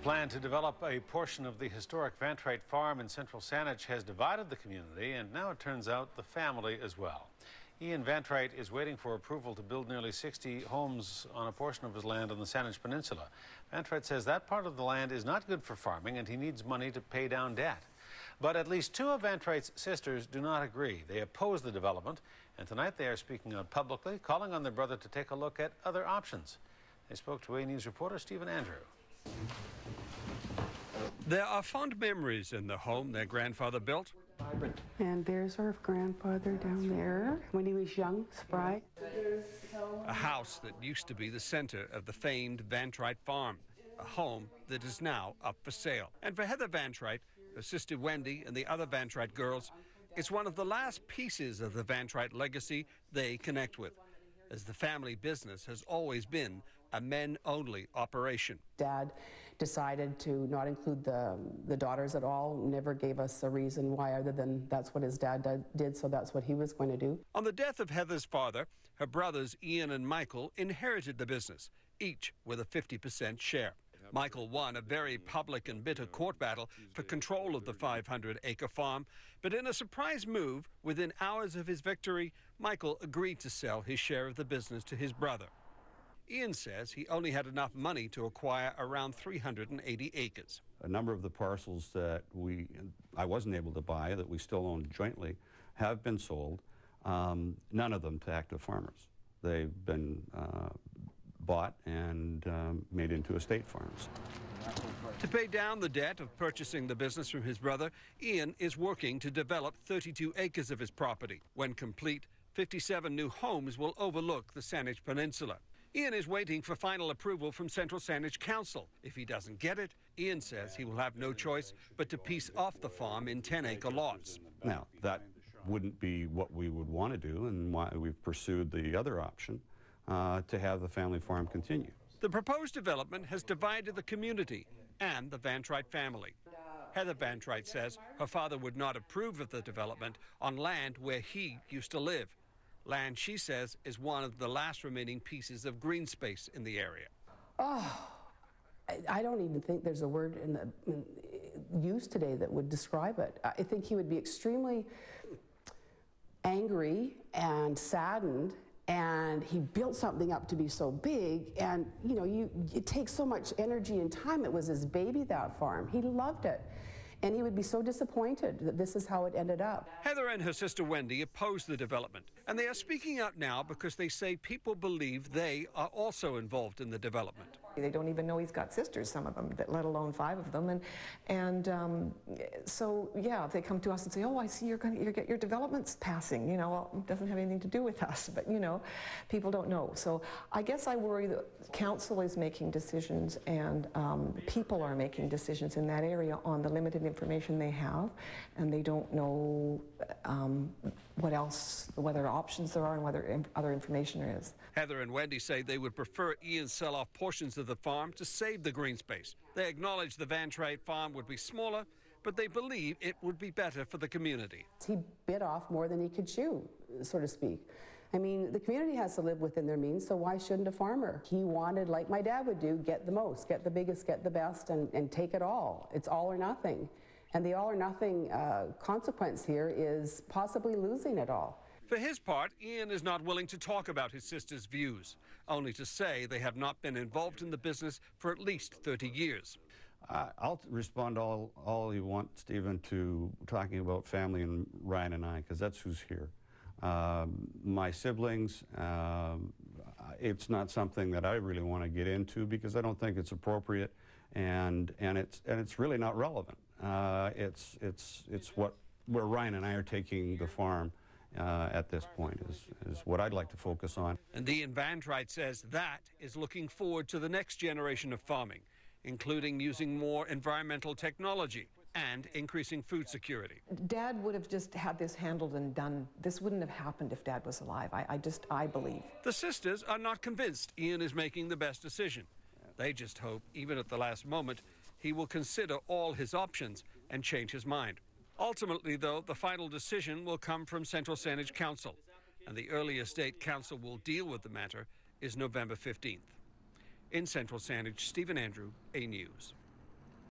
plan to develop a portion of the historic Vantreit farm in central Saanich has divided the community, and now it turns out the family as well. Ian Vantreit is waiting for approval to build nearly 60 homes on a portion of his land on the Saanich Peninsula. Vantreit says that part of the land is not good for farming and he needs money to pay down debt. But at least two of Vantreit's sisters do not agree. They oppose the development, and tonight they are speaking out publicly, calling on their brother to take a look at other options. They spoke to A News reporter Stephen Andrew. There are fond memories in the home their grandfather built. And there's our grandfather down there when he was young, spry. A house that used to be the center of the famed Vantreit farm, a home that is now up for sale. And for Heather Vantreit, her sister Wendy, and the other Vantreit girls, it's one of the last pieces of the Vantreit legacy they connect with, as the family business has always been a men-only operation. Dad decided to not include the daughters at all, never gave us a reason why other than that's what his dad did, so that's what he was going to do. On the death of Heather's father, her brothers Ian and Michael inherited the business, each with a 50% share. Michael won a very public and bitter court battle for control of the 500-acre farm, but in a surprise move, within hours of his victory, Michael agreed to sell his share of the business to his brother. Ian says he only had enough money to acquire around 380 acres. A number of the parcels that I wasn't able to buy, that we still own jointly, have been sold, none of them to active farmers. They've been bought and made into estate farms. To pay down the debt of purchasing the business from his brother, Ian is working to develop 32 acres of his property. When complete, 57 new homes will overlook the Saanich Peninsula. Ian is waiting for final approval from Central Saanich Council. If he doesn't get it, Ian says he will have no choice but to piece off the farm in 10-acre lots. Now, that wouldn't be what we would want to do, and why we've pursued the other option, to have the family farm continue. The proposed development has divided the community and the Vantreit family. Heather Vantreit says her father would not approve of the development on land where he used to live. Land, she says, is one of the last remaining pieces of green space in the area. Oh, I don't even think there's a word in the use today that would describe it. I think he would be extremely angry and saddened, and he built something up to be so big, and you know, it takes so much energy and time. It was his baby, that farm. He loved it. And he would be so disappointed that this is how it ended up. Heather and her sister Wendy oppose the development, and they are speaking out now because they say people believe they are also involved in the development. They don't even know he's got sisters, some of them, let alone 5 of them. So, yeah, they come to us and say, oh, I see your development's passing. You know, well, it doesn't have anything to do with us, but, you know, people don't know. So I guess I worry that council is making decisions and people are making decisions in that area on the limited information they have, and they don't know what else, whether options there are and whether other information there is. Heather and Wendy say they would prefer Ian sell off portions of the farm to save the green space. They acknowledge the Vantreit farm would be smaller, but they believe it would be better for the community. He bit off more than he could chew, so to speak. I mean, the community has to live within their means, so why shouldn't a farmer? He wanted, like my dad would do, get the most, get the biggest, get the best, and take it all. It's all or nothing. And the all or nothing consequence here is possibly losing it all. For his part, Ian is not willing to talk about his sister's views, only to say they have not been involved in the business for at least 30 years. I'll respond all you want, Stephen, to talking about family and Ryan and I, because that's who's here. My siblings, it's not something that I really want to get into because I don't think it's appropriate, and it's really not relevant. It's where Ryan and I are taking the farm at this point is what I'd like to focus on. And Ian Vantreit says that is looking forward to the next generation of farming, including using more environmental technology and increasing food security. Dad would have just had this handled and done. This wouldn't have happened if Dad was alive. I believe. The sisters are not convinced Ian is making the best decision. They just hope, even at the last moment, he will consider all his options and change his mind. Ultimately, though, the final decision will come from Central Saanich Council, and the earliest date Council will deal with the matter is November 15th. In Central Saanich, Stephen Andrew, A News.